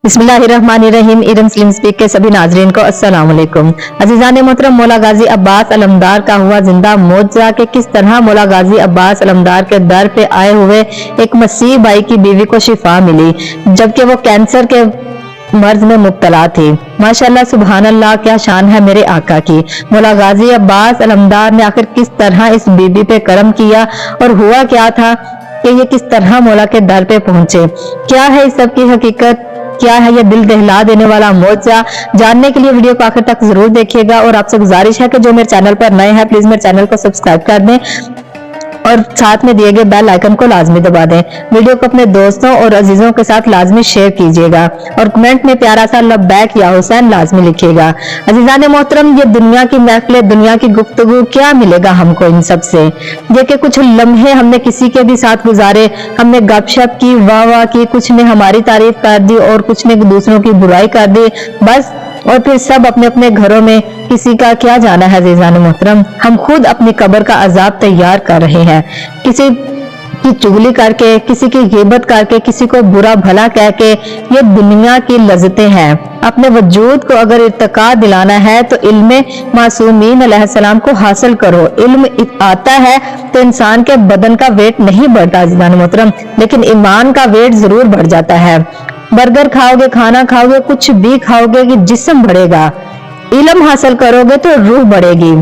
बिस्मिल्लाहिर्रहमानिर्रहीम। Iram slim speak के सभी नाजरीन को अस्सलाम वालेकुम। अजीजान मोहतरम, मौला गाजी अब्बास अलमदार का हुआ जिंदा मौजज़ा कि किस तरह मौला गाजी अब्बास अलमदार के दर पे आए हुए एक मसीह भाई की बीवी को शिफा मिली जबकि वो कैंसर के मर्ज में मुब्तला थी। माशाअल्लाह सुभान अल्लाह, क्या शान है मेरे आका की। मौला गाजी अब्बास अलमदार ने आखिर किस तरह इस बीबी पे करम किया और हुआ क्या था कि ये किस तरह मौला के दर पे पहुंचे। क्या है इस सब की हकीकत, क्या है ये दिल दहला देने वाला मौजज़ा, जानने के लिए वीडियो को आखिर तक जरूर देखिएगा। और आपसे गुजारिश है कि जो मेरे चैनल पर नए हैं प्लीज मेरे चैनल को सब्सक्राइब कर दें और साथ में दिए गए बेल आइकन को लाजमी दबा दें। वीडियो को अपने दोस्तों और अजीजों के साथ लाजमी शेयर कीजिएगा और कमेंट में प्यारा सा लब्बैक या हुसैन लाजमी लिखिएगा। अजीजान मोहतरम, ये दुनिया की महफिल, दुनिया की गुफ्तगू, क्या मिलेगा हमको इन सब से। ये कि कुछ लम्हे हमने किसी के भी साथ गुजारे, हमने गपशप की, वाह वाह की, कुछ ने हमारी तारीफ कर दी और कुछ ने दूसरों की बुराई कर दी, बस। और फिर सब अपने अपने घरों में, किसी का क्या जाना है। अज़ीज़ान मोहतरम, हम खुद अपनी कब्र का अजाब तैयार कर रहे हैं, किसी की चुगली करके, किसी की गिबत करके, किसी को बुरा भला कह के। ये दुनिया की लज्जतें हैं। अपने वजूद को अगर इर्तिका दिलाना है तो इल्म मासूमीन अलैहिस्सलाम को हासिल करो। इल्म आता है तो इंसान के बदन का वेट नहीं बढ़ता अज़ीज़ान मोहतरम, लेकिन ईमान का वेट जरूर बढ़ जाता है। बर्गर खाओगे, खाना खाओगे, कुछ भी खाओगे कि जिस्म बढ़ेगा। इल्म हासिल करोगे तो रूह बढ़ेगी।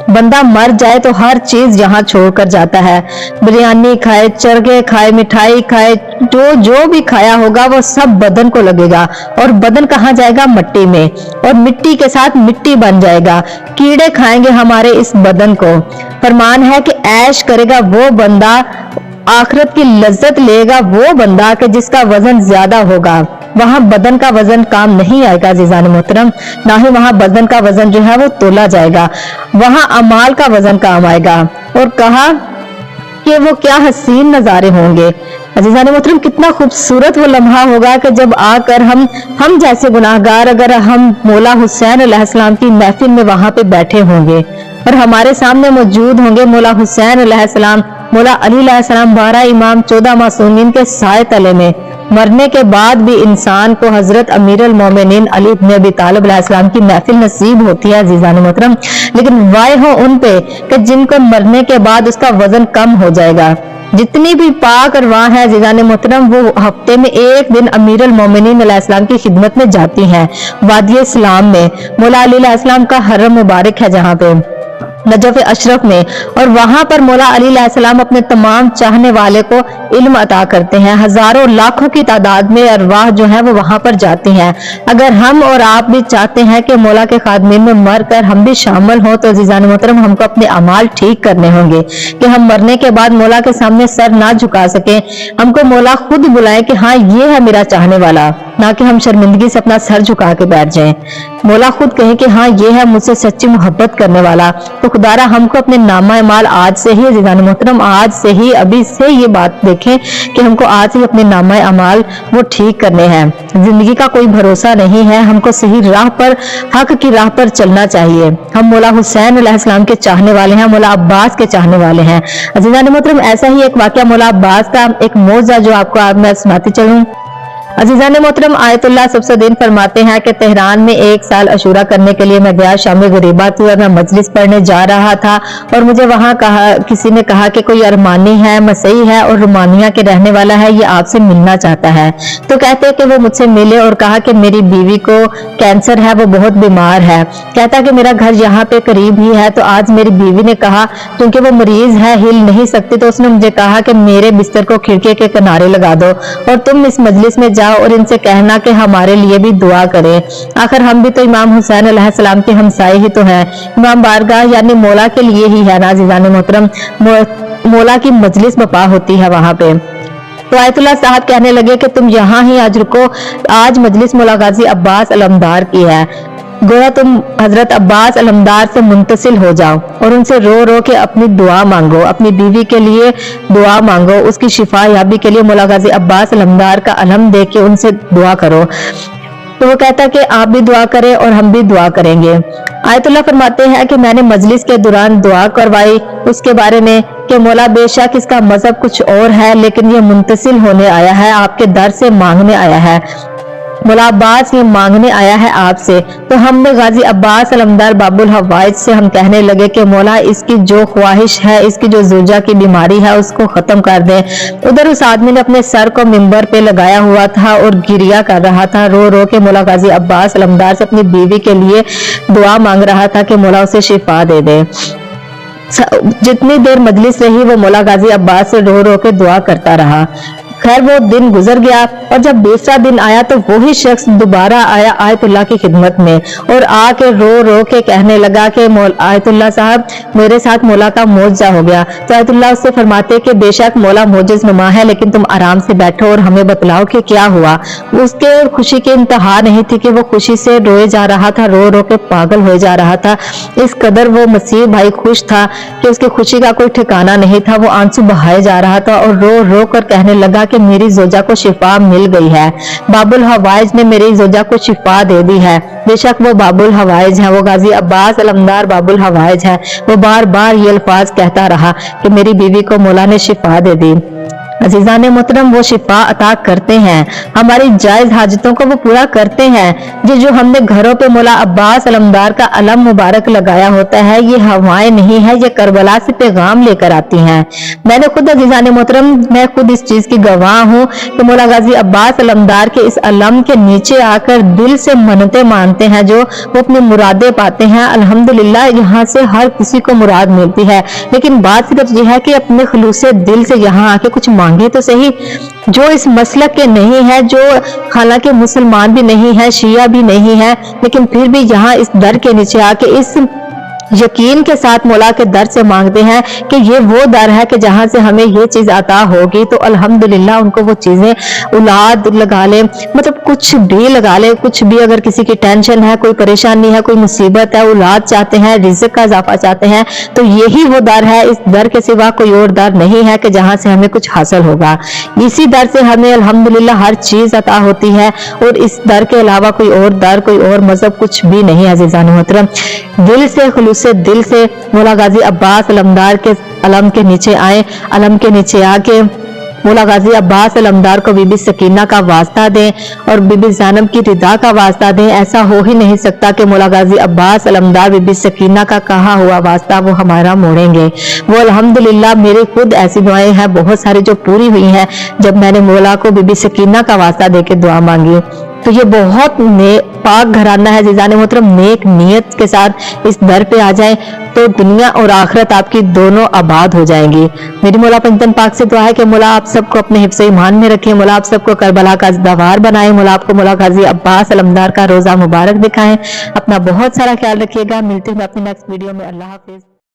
बंदा मर जाए तो हर चीज यहाँ छोड़कर जाता है। बिरयानी खाए, चरगे खाए, मिठाई खाए, जो भी खाया होगा वो सब बदन को लगेगा और बदन कहाँ जाएगा? मिट्टी में, और मिट्टी के साथ मिट्टी बन जाएगा। कीड़े खाएंगे हमारे इस बदन को। फरमान है कि ऐश करेगा वो बंदा, आखिरत की लज्जत लेगा वो बंदा कि जिसका वजन ज्यादा होगा। वहां बदन का वजन काम नहीं आएगा अज़ीज़ान मोहतरम, ना ही वहां बदन का वजन जो है वो तोला जाएगा, वहां अमाल का वजन काम आएगा। और कहा कि वो क्या हसीन नजारे होंगे। अज़ीज़ान मोहतरम, कितना खूबसूरत वो लम्हा होगा कि जब आकर हम जैसे गुनाहगार, अगर हम मौला हुसैन अलैहिस्सलाम की महफिल में वहां पे बैठे होंगे और हमारे सामने मौजूद होंगे मौला हुसैन अलैहिस्सलाम, मौला अली अलैहिस्सलाम, 12 इमाम, 14 मासूमीन के साए तले में। मरने के बाद भी इंसान को हजरत अमीरुल मोमिनीन अली इब्न अबी तालिब अलैहिस्सलाम की महफिल नसीब होती है अज़ीज़ान मोहतरम, लेकिन वाय हो उन पे कि जिनको मरने के बाद उसका वजन कम हो जाएगा। जितनी भी पाक अरवाह है अज़ीज़ान मोहतरम, वो हफ्ते में एक दिन अमीरुल मोमिनीन अलैहिस्सलाम की खिदमत में जाती हैं वादी इस्लाम में। मौला अली अलैहिस्सलाम का हरम मुबारक है जहाँ पे नजफ अशरफ में, और वहां पर मौला अली अलैहिस्सलाम अपने तमाम चाहने वाले को इल्म अता करते हैं। हजारों लाखों की तादाद में अरवाह जो है वो वहां पर जाती हैं। अगर हम और आप भी चाहते हैं कि मौला के खादमीन में मर कर हम भी शामिल हों तो अज़ीज़ान मोहतरम, हमको अपने अमाल ठीक करने होंगे कि हम मरने के बाद मौला के सामने सर ना झुका सके। हमको मौला खुद बुलाए कि हाँ ये है मेरा चाहने वाला, ना कि हम शर्मिंदगी से अपना सर झुका के बैठ जाएं। मौला खुद कहे कि हाँ ये है मुझसे सच्ची मोहब्बत करने वाला। तो खुदारा हमको अपने नामा माल आज से ही अज़ीज़ान मोहतरम, आज से ही, अभी से ये बात देखें कि हमको आज ही अपने नामा अमाल वो ठीक करने हैं। जिंदगी का कोई भरोसा नहीं है, हमको सही राह पर, हक की राह पर चलना चाहिए। हम मौला हुसैन अलैहिस्सलाम के चाहने वाले हैं, मौला अब्बास के चाहने वाले हैं अज़ीज़ान मोहतरम। ऐसा ही एक वाकया मौला अब्बास का, एक मौजज़ा जो आपको आज मैं सुनाती चलूं। अज़ीज़ान मोहतरम, आयतुल्लाह सब्सुद्दीन फरमाते हैं कि तेहरान में एक साल अशूरा करने के लिए मैं गया। शाम गरीबा थी और मैं मजलिस पढ़ने जा रहा था और मुझे वहां किसी ने कहा कि कोई अरमानी है, मसीही है और रोमानिया के रहने वाला है, ये आपसे मिलना चाहता है। तो कहते कि वो मुझसे मिले और कहा कि मेरी बीवी को कैंसर है, वो बहुत बीमार है। कहता कि मेरा घर यहाँ पे करीब ही है। तो आज मेरी बीवी ने कहा, क्योंकि वो मरीज है, हिल नहीं सकती, तो उसने मुझे कहा कि मेरे बिस्तर को खिड़की के किनारे लगा दो और तुम इस मजलिस में और इनसे कहना कि हमारे लिए भी दुआ करें। आखिर हम भी तो इमाम हुसैन अलैहिस्सलाम के हमसाए ही तो हैं। इमाम बारगाह यानी मौला के लिए ही है ना अज़ीज़ान मोहतरम, मौला की मजलिस बपा होती है वहां पे। तो आयतुल्लाह साहब कहने लगे कि तुम यहाँ ही आज रुको, आज मजलिस मौला गाजी अब्बास अलमदार की है। गोया तुम हजरत अब्बास अलमदार से मुंतसिल हो जाओ और उनसे रो रो के अपनी दुआ मांगो, अपनी बीवी के लिए दुआ मांगो, उसकी शिफा याबी के लिए मौला गाजी अब्बास अलमदार का अलम दे के उनसे दुआ करो। तो वो कहता है कि आप भी दुआ करें और हम भी दुआ करेंगे। आयतुल्लाह फरमाते हैं कि मैंने मजलिस के दौरान दुआ करवाई उसके बारे में कि मौला बेशक इसका मजहब कुछ और है, लेकिन ये मुंतसिल होने आया है, आपके दर से मांगने आया है। मौला अब्बास ये मांगने आया है आपसे। तो हमने गाजी अब्बास अलमदार बाबुल हवाइज से हम कहने लगे कि मौला इसकी जो ख्वाहिश है, इसकी जो जुर्जा की बीमारी है उसको खत्म कर दें। उधर उस आदमी ने अपने सर को मिंबर पे लगाया हुआ था और गिरिया कर रहा था, रो रो के मौला गाजी अब्बास अलमदार से अपनी बीवी के लिए दुआ मांग रहा था कि मौला उसे शिफा दे दे। जितनी देर मजलिस रही वो मौला गाजी अब्बास से रो रो के दुआ करता रहा। खैर वो दिन गुजर गया और जब दूसरा दिन आया तो वही शख्स दोबारा आया आयतुल्लाह की खिदमत में और आके रो रो के कहने लगा कि आयतुल्लाह साहब मेरे साथ मौला का मौजज़ा हो गया। तो आयतुल्लाह उससे फरमाते कि बेशक मौला मौजज़ नुमा है, लेकिन तुम आराम से बैठो और हमें बतलाओ कि क्या हुआ। उसके खुशी की इंतहा नहीं थी कि वो खुशी से रोए जा रहा था, रो रो के पागल हो जा रहा था। इस कदर वो मसीह भाई खुश था कि उसकी खुशी का कोई ठिकाना नहीं था। वो आंसू बहाए जा रहा था और रो रो कर कहने लगा कि मेरी जोजा को शिफा मिल गई है, बाबुल हवाइज ने मेरी जोजा को शिफा दे दी है। बेशक वो बाबुल हवाइज है, वो गाजी अब्बास अलमदार बाबुल हवाइज है। वो बार बार ये अल्फाज कहता रहा कि मेरी बीवी को मौला ने शिफा दे दी। अजीजान मोहतरम वो शिफा अता करते हैं, हमारी जायज हाजतों को वो पूरा करते हैं। जो हमने घरों पे मौला अब्बास अलमदार का अलम मुबारक लगाया होता है, ये हवाएं नहीं है, ये करबला से पैगाम लेकर आती हैं। मैंने खुद अजीजान मोहतरम मैं खुद इस चीज की गवाह हूँ कि मौला गाजी अब्बास अलमदार के इस अलम के नीचे आकर दिल से मन्नतें मानते हैं, जो वो अपनी मुरादें पाते हैं। अल्हम्दुलिल्लाह यहाँ से हर किसी को मुराद मिलती है, लेकिन बात सिर्फ यह है कि अपने खुलूसे दिल से यहाँ आके कुछ मांगे तो सही। जो इस मसलक के नहीं है, जो हालांकि मुसलमान भी नहीं है, शिया भी नहीं है, लेकिन फिर भी यहाँ इस दर के नीचे आके इस यकीन के साथ मौला के दर से मांगते हैं कि ये वो दर है कि जहां से हमें ये चीज अता होगी, तो अल्हम्दुलिल्लाह उनको वो चीजें, औलाद लगा ले, मतलब कुछ भी लगा ले, कुछ भी, अगर किसी की टेंशन है, कोई परेशानी है, कोई मुसीबत है, औलाद चाहते हैं, रिज़्क़ का इजाफा चाहते हैं, तो यही वो दर है। इस दर के सिवा कोई और दर नहीं है कि जहां से हमें कुछ हासिल होगा। इसी दर से हमें अल्हम्दुलिल्लाह हर चीज अता होती है और इस दर के अलावा कोई और दर, कोई और मजहब कुछ भी नहीं है। अज़ीज़ान मोहतरम दिल से से दिल से मौला गाजी अब्बास अलमदार के अलम के नीचे आए, अलम के नीचे आके मौला गाजी अब्बास अलमदार को बीबी सकीना का वास्ता दें और बीबी ज़ैनब की रिदा का वास्ता दें। ऐसा हो ही नहीं सकता कि मौला गाजी अब्बास अलमदार बीबी सकीना का कहा हुआ वास्ता वो हमारा मोड़ेंगे। वो अल्हम्दुलिल्लाह मेरी खुद ऐसी दुआएं हैं बहुत सारी जो पूरी हुई हैं जब मैंने मौला को बीबी सकीना का वास्ता दे के दुआ मांगी। तो ये बहुत पाक घराना है। अज़ीज़ान मोहतरम नेक नियत के साथ इस दर पे आ जाए तो दुनिया और आखिरत आपकी दोनों आबाद हो जाएंगी। मेरी मौला पंजतन पाक से दुआ है कि मौला आप सबको अपने हिफ्ज़ ईमान में रखें, मौला आप सबको करबला का ज़िंदावार बनाए, मौला आपको मौला गाजी अब्बास अलमदार का रोजा मुबारक दिखाएं। अपना बहुत सारा ख्याल रखिएगा। मिलते हैं अपनी नेक्स्ट वीडियो में। अल्लाह हाफिज।